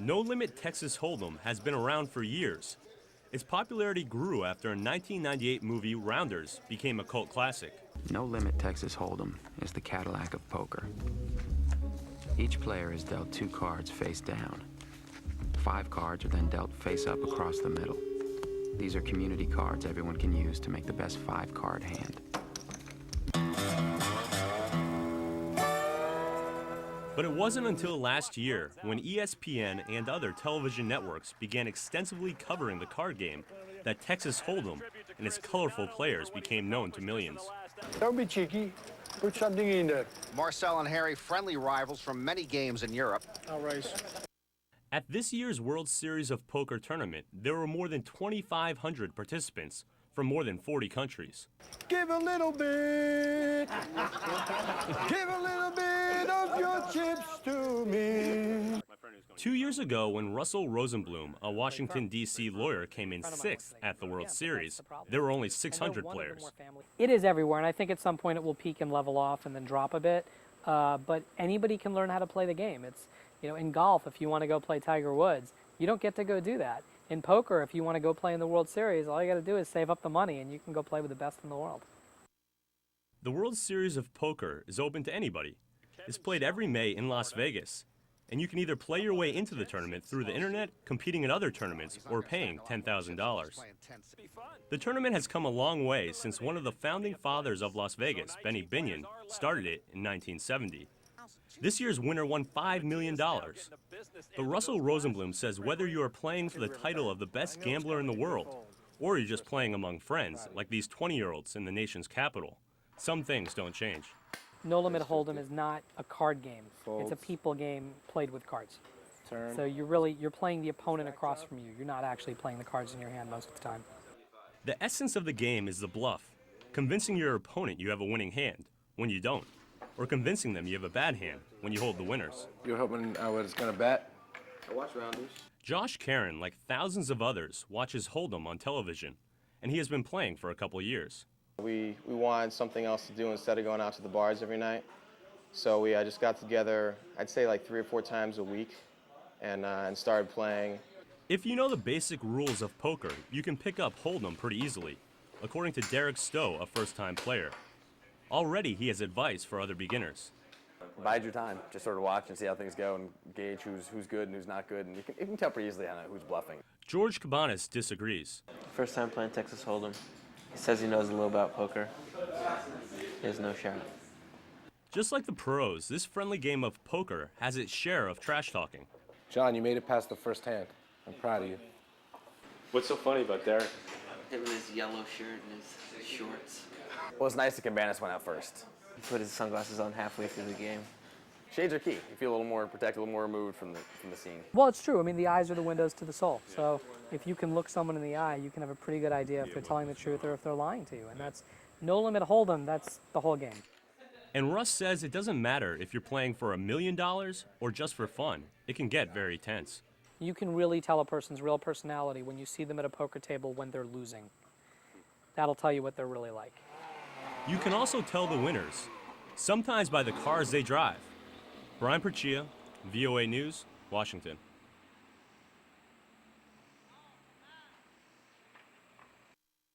No Limit Texas Hold'em has been around for years. Its popularity grew after a 1998 movie, Rounders, became a cult classic. No Limit Texas Hold'em is the Cadillac of poker. Each player is dealt 2 cards face down. 5 cards are then dealt face up across the middle. These are community cards everyone can use to make the best 5-card hand. But it wasn't until last year when ESPN and other television networks began extensively covering the card game that Texas Hold'em and its colorful players became known to millions. Don't be cheeky. Put something in there. Marcel and Harry, friendly rivals from many games in Europe. I'll raise. At this year's World Series of Poker tournament, there were more than 2,500 participants from more than 40 countries. Give a little bit. Give a little bit of your chips to me. 2 years ago, when Russell Rosenblum, a Washington, D.C. lawyer, came in 6th at the World Series, there were only 600 players. It is everywhere, and I think at some point it will peak and level off and then drop a bit. But anybody can learn how to play the game. It's, in golf, if you want to go play Tiger Woods, you don't get to go do that. In poker, if you want to go play in the World Series, all you got to do is save up the money and you can go play with the best in the world. The World Series of Poker is open to anybody. It's played every May in Las Vegas, and you can either play your way into the tournament through the internet, competing in other tournaments, or paying $10,000. The tournament has come a long way since one of the founding fathers of Las Vegas, Benny Binion, started it in 1970. This year's winner won $5 million. But Russell Rosenblum says whether you are playing for the title of the best gambler in the world, or you're just playing among friends, like these 20-year-olds in the nation's capital, some things don't change. No Limit Hold'em is not a card game. It's a people game played with cards. So you're playing the opponent across from you. You're not actually playing the cards in your hand most of the time. The essence of the game is the bluff, convincing your opponent you have a winning hand when you don't, or convincing them you have a bad hand when you hold the winners. You're hoping I was going to bet? I watch Rounders. Josh Caron, like thousands of others, watches Hold'em on television, and he has been playing for a couple years. We wanted something else to do instead of going out to the bars every night. So we just got together, I'd say like 3 or 4 times a week, and started playing. If you know the basic rules of poker, you can pick up Hold'em pretty easily, according to Derek Stowe, a first-time player. Already, he has advice for other beginners. Bide your time. Just sort of watch and see how things go and gauge who's good and who's not good. And you can tell pretty easily who's bluffing. George Cabanas disagrees. First time playing Texas Hold'em. He says he knows a little about poker. He has no shot. Just like the pros, this friendly game of poker has its share of trash talking. John, you made it past the first hand. I'm proud of you. What's so funny about Derek? Him in his yellow shirt and his shorts. Well, it's nice that Cabanas went out first. He put his sunglasses on halfway through the game. Shades are key. You feel a little more protected, a little more removed from the scene. Well, it's true. I mean, the eyes are the windows to the soul. So if you can look someone in the eye, you can have a pretty good idea if they're telling the truth or if they're lying to you. And that's No Limit Hold'em. That's the whole game. And Russ says it doesn't matter if you're playing for $1 million or just for fun. It can get very tense. You can really tell a person's real personality when you see them at a poker table when they're losing. That'll tell you what they're really like. You can also tell the winners, sometimes by the cars they drive. Brian Perchia, VOA News, Washington.